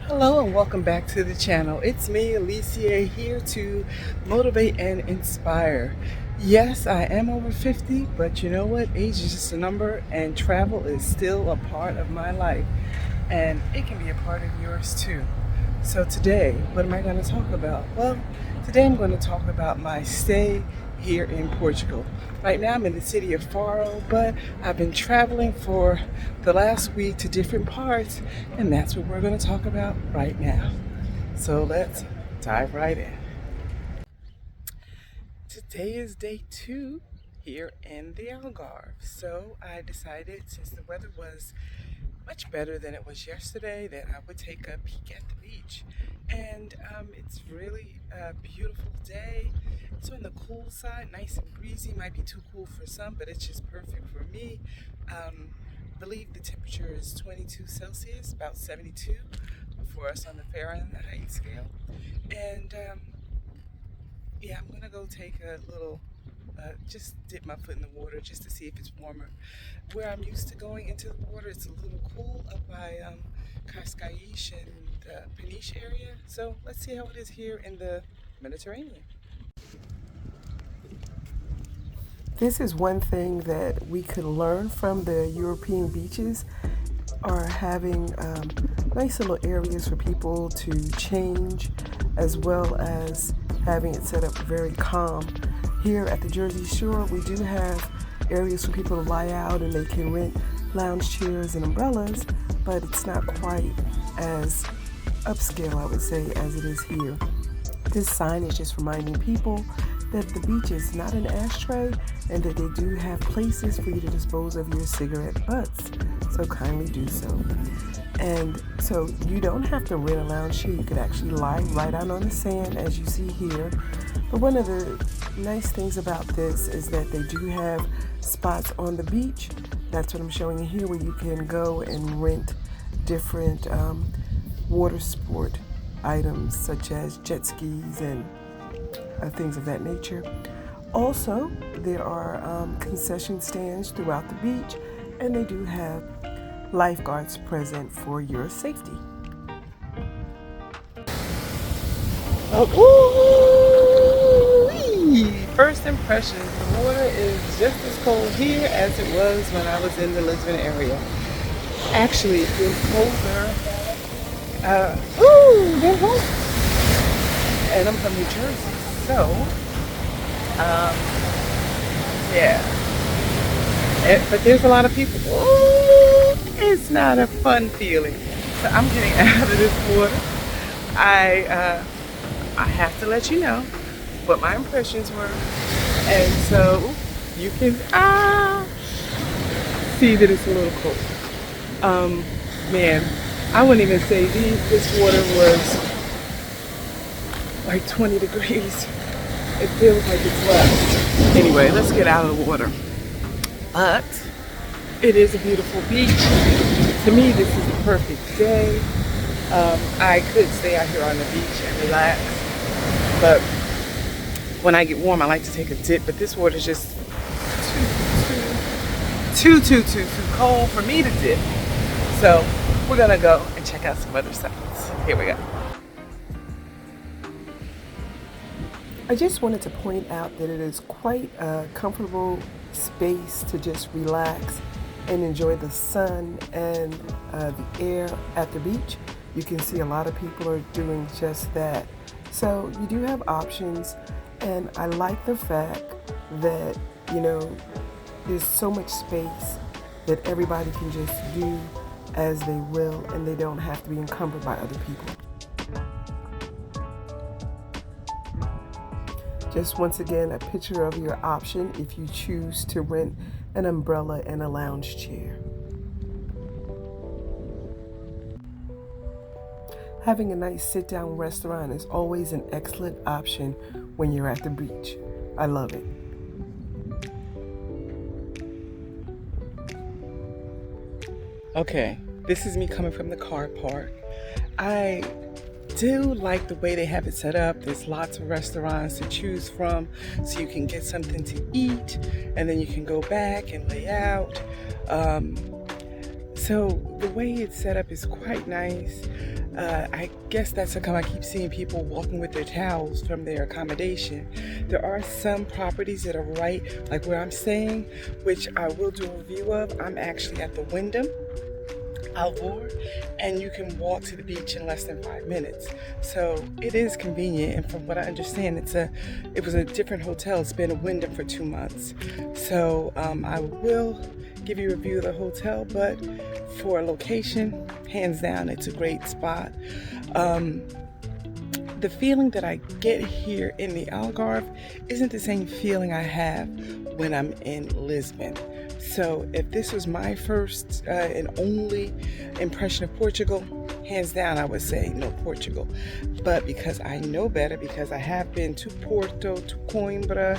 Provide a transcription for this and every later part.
Hello and welcome back to the channel. It's me, Alicia, here to motivate and inspire. Yes, I am over 50, but you know what? Age is just a number and travel is still a part of my life. And it can be a part of yours too. So today, what am I going to talk about? Well, today I'm going to talk about my stay here in Portugal. Right now I'm in the city of Faro, but I've been traveling for the last week to different parts, and that's what we're going to talk about right now. So let's dive right in. Today is day 2 here in the Algarve. So I decided, since the weather was much better than it was yesterday, that I would take a peek at the beach. And it's really a beautiful day. It's on the cool side, nice and breezy. Might be too cool for some, but it's just perfect for me. I believe the temperature is 22 Celsius, about 72 for us on the Fahrenheit scale. And yeah, I'm gonna go take a little, just dip my foot in the water just to see if it's warmer. Where I'm used to going into the water, it's a little cool up by Cascais and Peniche area. So let's see how it is here in the Mediterranean. This is one thing that we could learn from the European beaches, are having nice little areas for people to change, as well as having it set up very calm. Here at the Jersey Shore, we do have areas for people to lie out and they can rent lounge chairs and umbrellas, but it's not quite as upscale, I would say, as it is here. This sign is just reminding people that the beach is not an ashtray and that they do have places for you to dispose of your cigarette butts, so kindly do so. And so you don't have to rent a lounge chair. You could actually lie right out on the sand, as you see here. But one of the nice things about this is that they do have spots on the beach. That's what I'm showing you here, where you can go and rent different water sport items such as jet skis and things of that nature. Also, there are concession stands throughout the beach, and they do have lifeguards present for your safety. First impressions, the water is just as cold here as it was when I was in the Lisbon area. Actually, it feels colder. And I'm from New Jersey, so yeah. But there's a lot of people. Ooh, it's not a fun feeling. So I'm getting out of this water. I have to let you know what my impressions were, and so you can see that it's a little cold. Man, I wouldn't even say this water was like 20 degrees. It feels like it's less. Anyway, let's get out of the water. But it is a beautiful beach. To me, this is the perfect day. I could stay out here on the beach and relax, but when I get warm, I like to take a dip. But this water is just too cold for me to dip. So we're gonna go and check out some other sites. Here we go. I just wanted to point out that it is quite a comfortable space to just relax and enjoy the sun and the air at the beach. You can see a lot of people are doing just that. So you do have options, and I like the fact that, you know, there's so much space that everybody can just do as they will, and they don't have to be encumbered by other people. Just once again, a picture of your option if you choose to rent an umbrella and a lounge chair. Having a nice sit-down restaurant is always an excellent option when you're at the beach. I love it. Okay, this is me coming from the car park. I do like the way they have it set up. There's lots of restaurants to choose from, so you can get something to eat and then you can go back and lay out. So the way it's set up is quite nice. I guess that's how come I keep seeing people walking with their towels from their accommodation. There are some properties that are right, like where I'm staying, which I will do a review of. I'm actually at the WYNDHAM Alvor, and you can walk to the beach in less than 5 minutes. So it is convenient, and from what I understand, it was a different hotel. It's been a WYNDHAM for 2 months. So I will give you a review of the hotel, but for a location, hands down, it's a great spot. The feeling that I get here in the Algarve isn't the same feeling I have when I'm in Lisbon. So if this was my first and only impression of Portugal, hands down, I would say no, Portugal. But because I know better, because I have been to Porto, to Coimbra,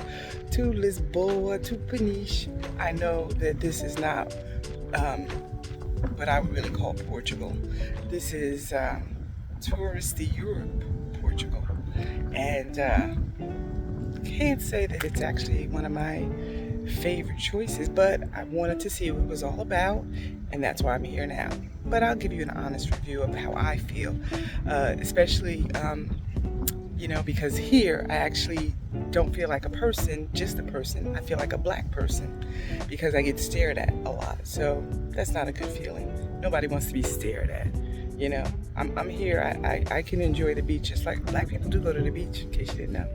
to Lisboa, to Peniche, I know that this is not what I would really call Portugal. This is touristy Europe, Portugal. And can't say that it's actually one of my favorite choices, but I wanted to see what it was all about, and that's why I'm here now. But I'll give you an honest review of how I feel, especially because here I actually don't feel like a person, just a person. I feel like a black person because I get stared at a lot. So that's not a good feeling. Nobody wants to be stared at. I'm here. I can enjoy the beach just like black people do go to the beach, in case you didn't know.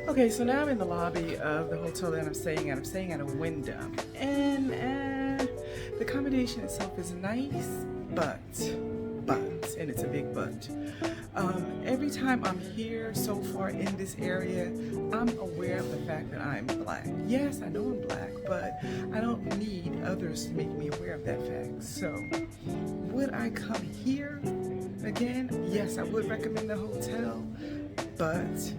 Okay, so now I'm in the lobby of the hotel that I'm staying at. I'm staying at a WYNDHAM, and the accommodation itself is nice, but, and it's a big but. Every time I'm here so far in this area, I'm aware of the fact that I'm black. Yes, I know I'm black, but I don't need others to make me aware of that fact. So, would I come here again? Yes, I would recommend the hotel, but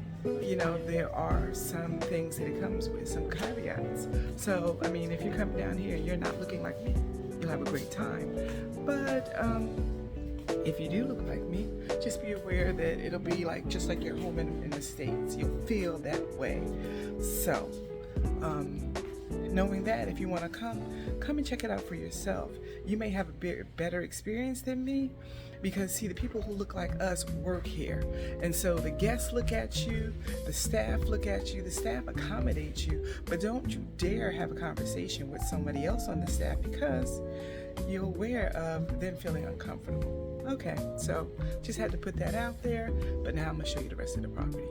there are some things that it comes with, some caveats. So, I mean, if you come down here and you're not looking like me, you'll have a great time. But if you do look like me, just be aware that it'll be just like your home in the States. You'll feel that way. So, knowing that, if you want to come and check it out for yourself. You may have a better experience than me, because see, the people who look like us work here, and so the guests look at you, the staff look at you, the staff accommodates you, but don't you dare have a conversation with somebody else on the staff, because you're aware of them feeling uncomfortable. Okay, so just had to put that out there, but now I'm going to show you the rest of the property.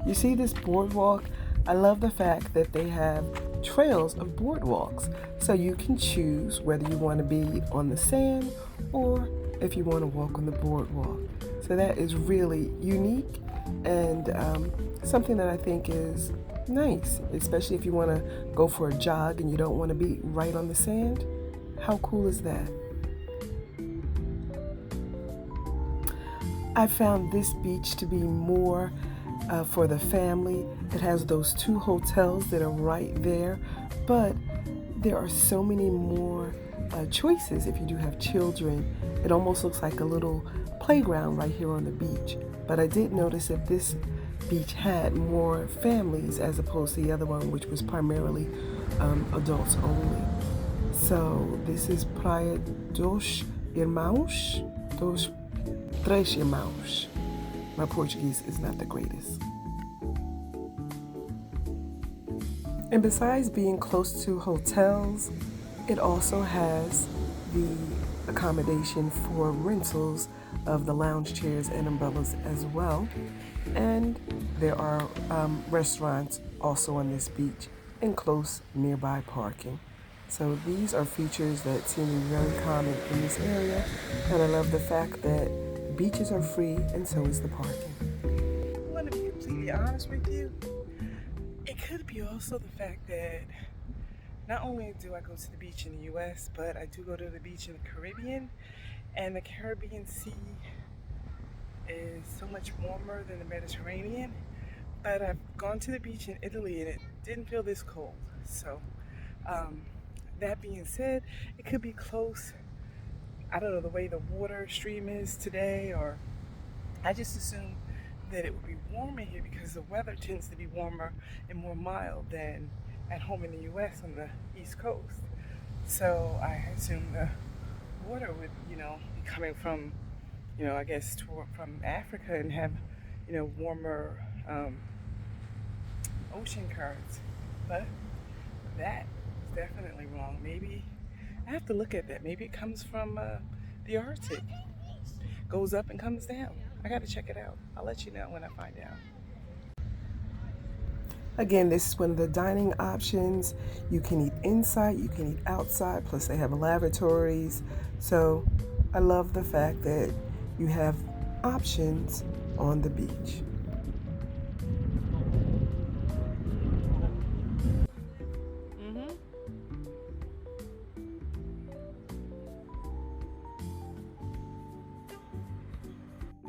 You see this boardwalk? I love the fact that they have trails of boardwalks, so you can choose whether you want to be on the sand or if you want to walk on the boardwalk. So that is really unique, and something that I think is nice, especially if you want to go for a jog and you don't want to be right on the sand. How cool is that? I found this beach to be more for the family. It has those 2 hotels that are right there, but there are so many more choices if you do have children. It almost looks like a little playground right here on the beach. But I did notice that this beach had more families as opposed to the other one, which was primarily adults only. So this is Praia dos Irmãos, dos Três Irmãos. My Portuguese is not the greatest. And besides being close to hotels, it also has the accommodation for rentals of the lounge chairs and umbrellas as well. And there are restaurants also on this beach and close nearby parking. So these are features that seem to be very common in this area, and I love the fact that beaches are free and so is the parking. I want to be completely honest with you. It could be also the fact that not only do I go to the beach in the US, but I do go to the beach in the Caribbean, and the Caribbean Sea is so much warmer than the Mediterranean. But I've gone to the beach in Italy and it didn't feel this cold. So that being said, it could be close. I don't know, the way the water stream is today, or I just assume that it would be warmer here because the weather tends to be warmer and more mild than at home in the US on the East Coast. So I assume the water would, be coming from, I guess from Africa and have, warmer ocean currents. But that is definitely wrong. Maybe I have to look at that. Maybe it comes from the Arctic, goes up and comes down. I got to check it out. I'll let you know when I find out. Again, this is one of the dining options. You can eat inside, you can eat outside, plus they have lavatories. So I love the fact that you have options on the beach.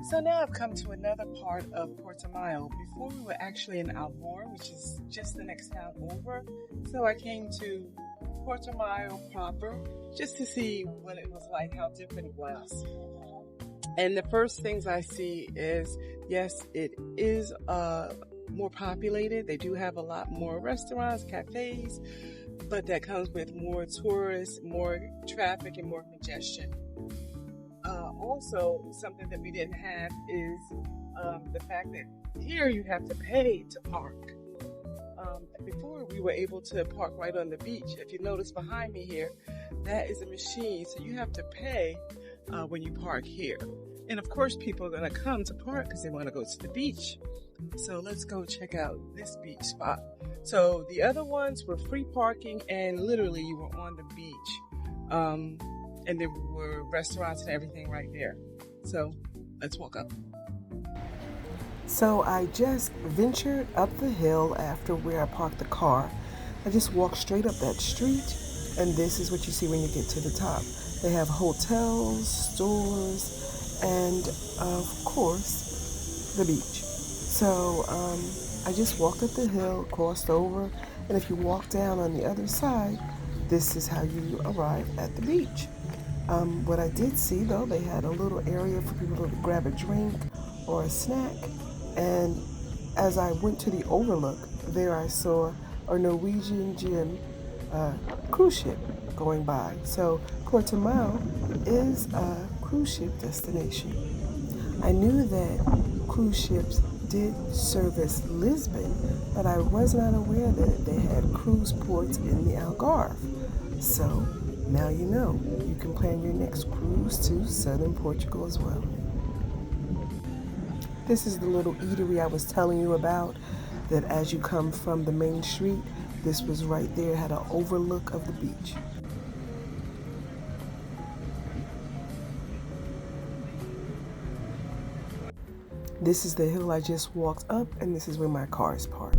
So now I've come to another part of Portimão. Before we were actually in Alvor, which is just the next town over. So I came to Portimão proper just to see what it was like, how different it was. And the first things I see is, yes, it is more populated. They do have a lot more restaurants, cafes, but that comes with more tourists, more traffic, and more congestion. Also, something that we didn't have is the fact that here you have to pay to park. Before we were able to park right on the beach. If you notice behind me here, that is a machine, so you have to pay when you park here. And of course, people are going to come to park because they want to go to the beach. So let's go check out this beach spot. So the other ones were free parking, and literally you were on the beach. And there were restaurants and everything right there. So let's walk up. So I just ventured up the hill after where I parked the car. I just walked straight up that street, and this is what you see when you get to the top. They have hotels, stores, and of course, the beach. So I just walked up the hill, crossed over, and if you walk down on the other side, this is how you arrive at the beach. What I did see, though, they had a little area for people to grab a drink or a snack. And as I went to the overlook, there I saw a Norwegian gem cruise ship going by. So Portimão is a cruise ship destination. I knew that cruise ships did service Lisbon, but I was not aware that they had cruise ports in the Algarve. So now you know, you can plan your next cruise to southern Portugal as well. This is the little eatery I was telling you about, that as you come from the main street, this was right there, had an overlook of the beach. This is the hill I just walked up, and this is where my car is parked.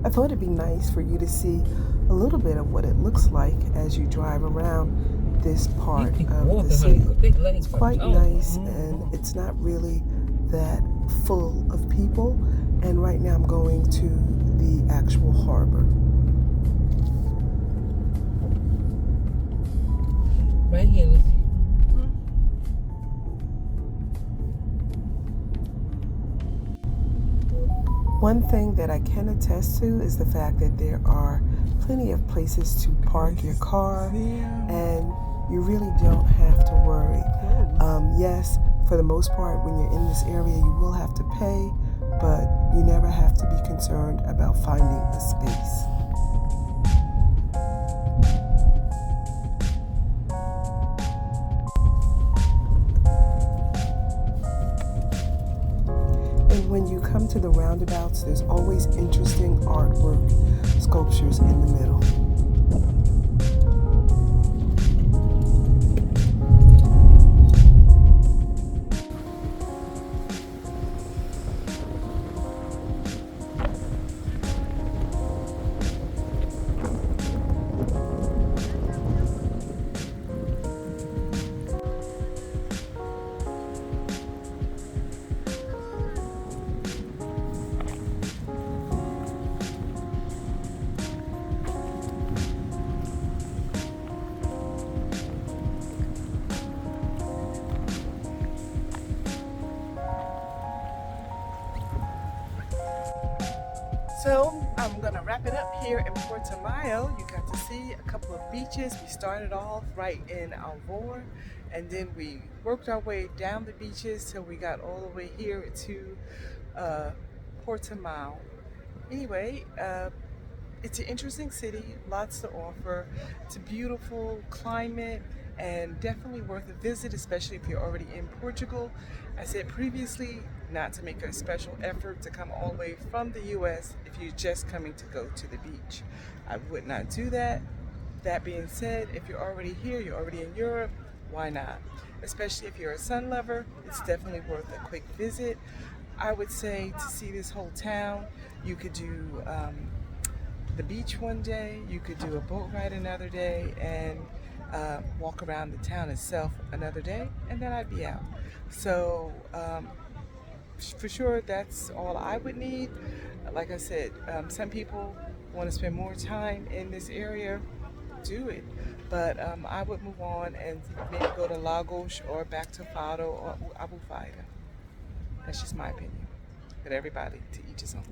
I thought it'd be nice for you to see a little bit of what it looks like as you drive around this part of the city. It's quite nice, and it's not really that full of people. And right now I'm going to the actual harbor. Right here, let's see. One thing that I can attest to is the fact that there are plenty of places to park your car, and you really don't have to worry. Yes, for the most part, when you're in this area, you will have to pay, but you never have to be concerned about finding a space. And when you come to the roundabouts, there's always interesting artwork, sculptures in the middle. So I'm gonna wrap it up here in Portimão. You got to see a couple of beaches. We started off right in Alvor, and then we worked our way down the beaches till we got all the way here to Portimão. Anyway, it's an interesting city, lots to offer. It's a beautiful climate and definitely worth a visit, especially if you're already in Portugal. I said previously not to make a special effort to come all the way from the US if you're just coming to go to the beach. I would not do that. That being said, if you're already here, you're already in Europe, why not? Especially if you're a sun lover, it's definitely worth a quick visit. I would say to see this whole town, you could do the beach one day, you could do a boat ride another day, and walk around the town itself another day, and then I'd be out. So for sure, that's all I would need. Like I said, some people want to spend more time in this area, do it. But I would move on and maybe go to Lagos or back to Fado or Abu Faida. That's just my opinion. But everybody, to each his own.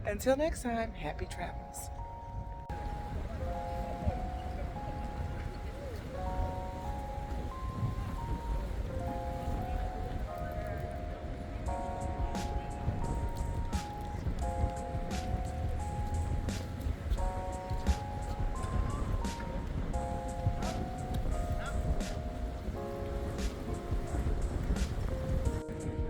Until next time, happy travels.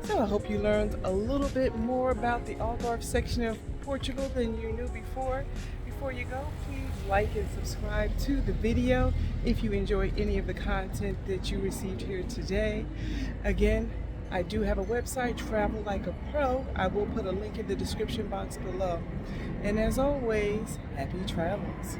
So I hope you learned a little bit more about the Algarve section of Portugal than you knew before. Before you go, please like and subscribe to the video if you enjoyed any of the content that you received here today. Again, I do have a website, Travel Like a Pro. I will put a link in the description box below. And as always, happy travels.